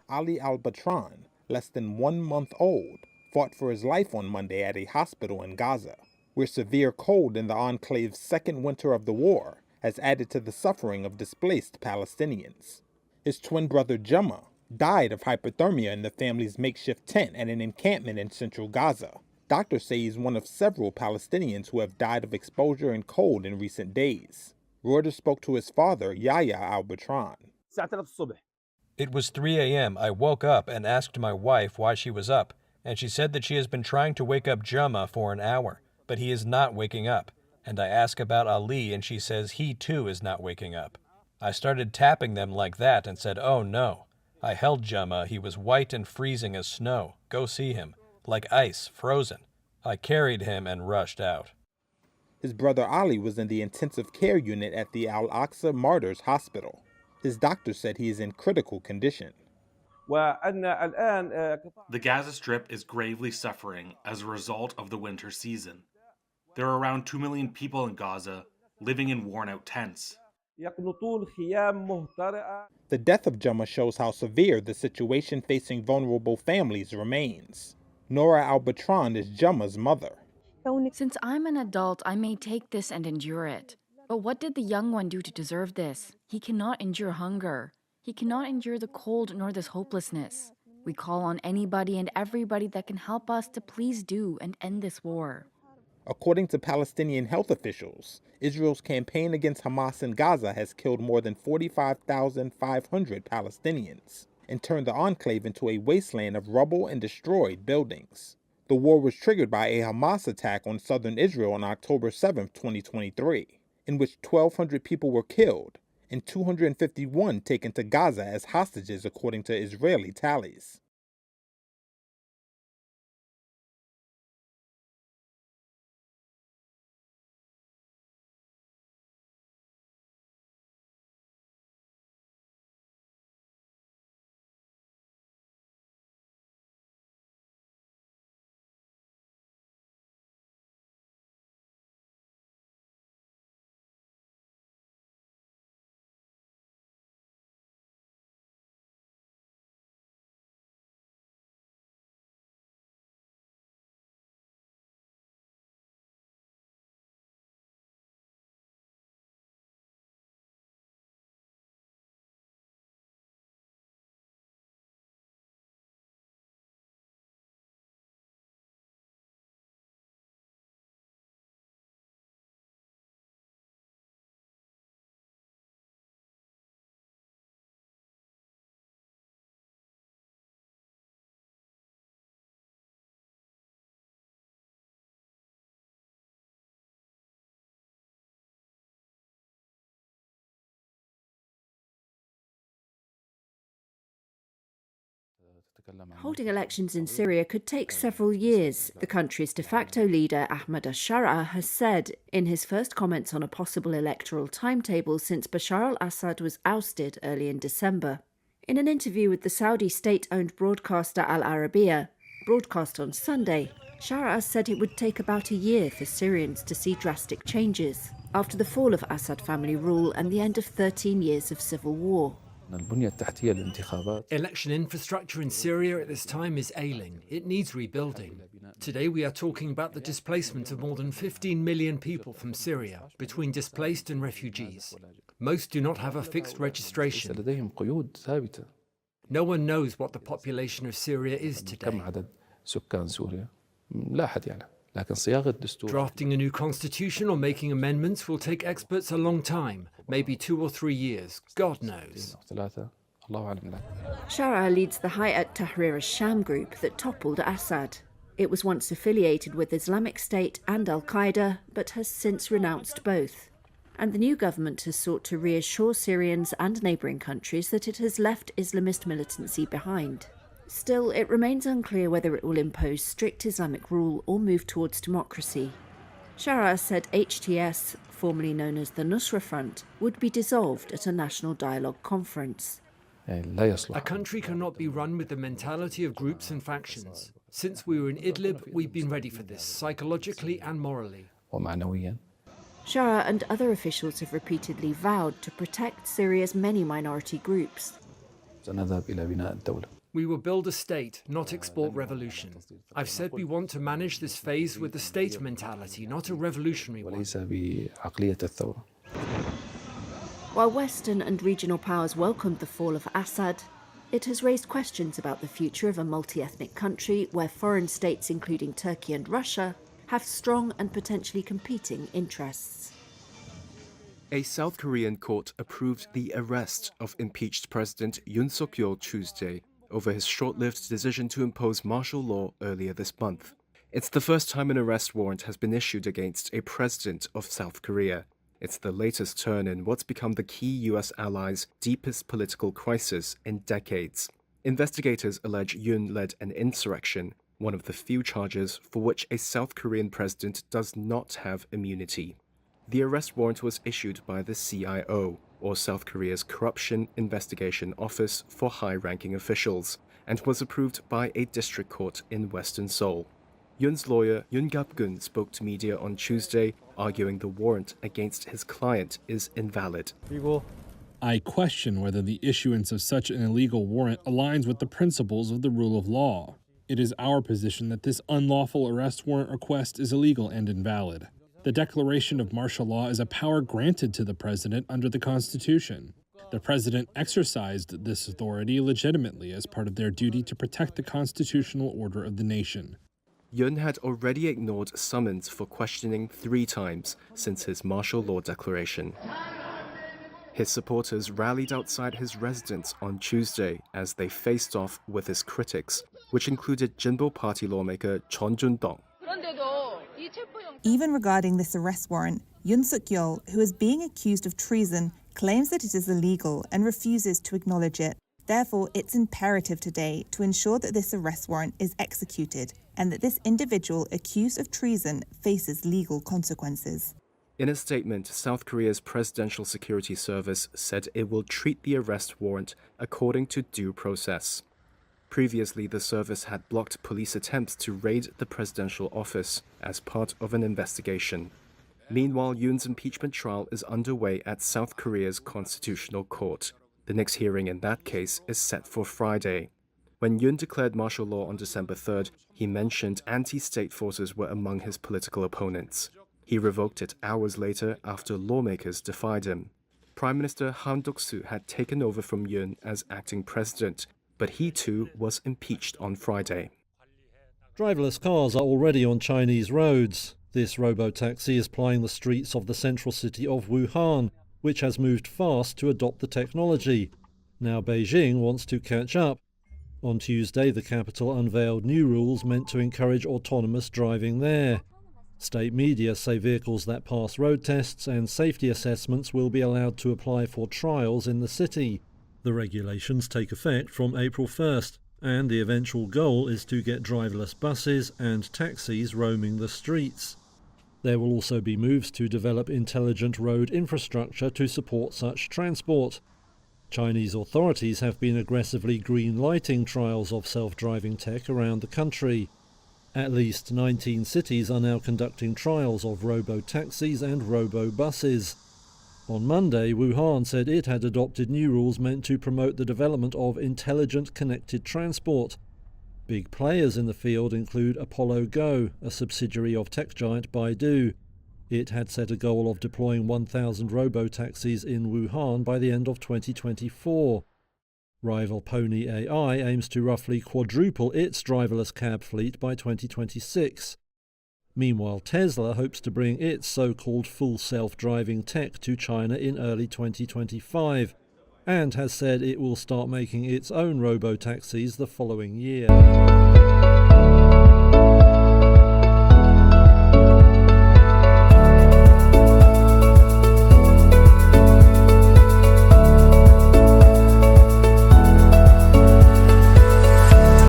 Ali al-Batran, less than 1 month old, fought for his life on Monday at a hospital in Gaza, where severe cold in the enclave's second winter of the war has added to the suffering of displaced Palestinians. His twin brother Gemma died of hypothermia in the family's makeshift tent at an encampment in central Gaza. Doctors say he's one of several Palestinians who have died of exposure and cold in recent days. Reuters spoke to his father, Yahya al-Batran. It was 3 a.m. I woke up and asked my wife why she was up, and she said that she has been trying to wake up Gemma for an hour, but he is not waking up. And I ask about Ali, and she says he too is not waking up. I started tapping them like that and said, "Oh no." I held Gemma. He was white and freezing as snow. Go see him. Like ice, frozen. I carried him and rushed out. His brother Ali was in the intensive care unit at the Al-Aqsa Martyrs Hospital. His doctor said he is in critical condition. The Gaza Strip is gravely suffering as a result of the winter season. There are around 2 million people in Gaza living in worn-out tents. The death of Gemma shows how severe the situation facing vulnerable families remains. Nora al-Batran is Gemma's mother. Since I'm an adult, I may take this and endure it. But what did the young one do to deserve this? He cannot endure hunger. He cannot endure the cold nor this hopelessness. We call on anybody and everybody that can help us to please do and end this war. According to Palestinian health officials, Israel's campaign against Hamas in Gaza has killed more than 45,500 Palestinians and turned the enclave into a wasteland of rubble and destroyed buildings. The war was triggered by a Hamas attack on southern Israel on October 7, 2023, in which 1,200 people were killed and 251 taken to Gaza as hostages, according to Israeli tallies. Holding elections in Syria could take several years, the country's de facto leader Ahmed al-Shara has said in his first comments on a possible electoral timetable since Bashar al-Assad was ousted early in December. In an interview with the Saudi state-owned broadcaster Al Arabiya, broadcast on Sunday, Shara said it would take about a year for Syrians to see drastic changes after the fall of Assad family rule and the end of 13 years of civil war. Election infrastructure in Syria at this time is ailing. It needs rebuilding. Today we are talking about the displacement of more than 15 million people from Syria, between displaced and refugees. Most do not have a fixed registration. No one knows what the population of Syria is today. Drafting a new constitution or making amendments will take experts a long time, maybe 2 or 3 years. God knows. Shara leads the Hayat Tahrir al-Sham group that toppled Assad. It was once affiliated with Islamic State and Al-Qaeda, but has since renounced both. And the new government has sought to reassure Syrians and neighbouring countries that it has left Islamist militancy behind. Still, it remains unclear whether it will impose strict Islamic rule or move towards democracy. Shara said HTS, formerly known as the Nusra Front, would be dissolved at a national dialogue conference. A country cannot be run with the mentality of groups and factions. Since we were in Idlib, we've been ready for this, psychologically and morally. Shara and other officials have repeatedly vowed to protect Syria's many minority groups. We will build a state, not export revolution. I've said we want to manage this phase with the state mentality, not a revolutionary one. While Western and regional powers welcomed the fall of Assad, it has raised questions about the future of a multi-ethnic country where foreign states, including Turkey and Russia, have strong and potentially competing interests. A South Korean court approved the arrest of impeached President Yoon Suk-yeol Tuesday over his short-lived decision to impose martial law earlier this month. It's the first time an arrest warrant has been issued against a president of South Korea. It's the latest turn in what's become the key US ally's deepest political crisis in decades. Investigators allege Yoon led an insurrection, one of the few charges for which a South Korean president does not have immunity. The arrest warrant was issued by the CIO, or South Korea's Corruption Investigation Office for high-ranking officials, and was approved by a district court in Western Seoul. Yoon's lawyer Yoon Gap-gun spoke to media on Tuesday, arguing the warrant against his client is invalid. I question whether the issuance of such an illegal warrant aligns with the principles of the rule of law. It is our position that this unlawful arrest warrant request is illegal and invalid. The declaration of martial law is a power granted to the president under the Constitution. The president exercised this authority legitimately as part of their duty to protect the constitutional order of the nation. Yoon had already ignored summons for questioning 3 times since his martial law declaration. His supporters rallied outside his residence on Tuesday as they faced off with his critics, which included Jinbo Party lawmaker Chon Jun-dong. Even regarding this arrest warrant, Yoon Suk-yeol, who is being accused of treason, claims that it is illegal and refuses to acknowledge it. Therefore, it's imperative today to ensure that this arrest warrant is executed and that this individual accused of treason faces legal consequences. In a statement, South Korea's Presidential Security Service said it will treat the arrest warrant according to due process. Previously, the service had blocked police attempts to raid the presidential office as part of an investigation. Meanwhile, Yoon's impeachment trial is underway at South Korea's Constitutional Court. The next hearing in that case is set for Friday. When Yoon declared martial law on December 3rd, he mentioned anti-state forces were among his political opponents. He revoked it hours later after lawmakers defied him. Prime Minister Han Duck-soo had taken over from Yoon as acting president, but he too was impeached on Friday. Driverless cars are already on Chinese roads. This robo-taxi is plying the streets of the central city of Wuhan, which has moved fast to adopt the technology. Now Beijing wants to catch up. On Tuesday, the capital unveiled new rules meant to encourage autonomous driving there. State media say vehicles that pass road tests and safety assessments will be allowed to apply for trials in the city. The regulations take effect from April 1st, and the eventual goal is to get driverless buses and taxis roaming the streets. There will also be moves to develop intelligent road infrastructure to support such transport. Chinese authorities have been aggressively green-lighting trials of self-driving tech around the country. At least 19 cities are now conducting trials of robo-taxis and robo-buses. On Monday, Wuhan said it had adopted new rules meant to promote the development of intelligent connected transport. Big players in the field include Apollo Go, a subsidiary of tech giant Baidu. It had set a goal of deploying 1,000 robo-taxis in Wuhan by the end of 2024. Rival Pony AI aims to roughly quadruple its driverless cab fleet by 2026. Meanwhile, Tesla hopes to bring its so-called full self-driving tech to China in early 2025, and has said it will start making its own robo-taxis the following year.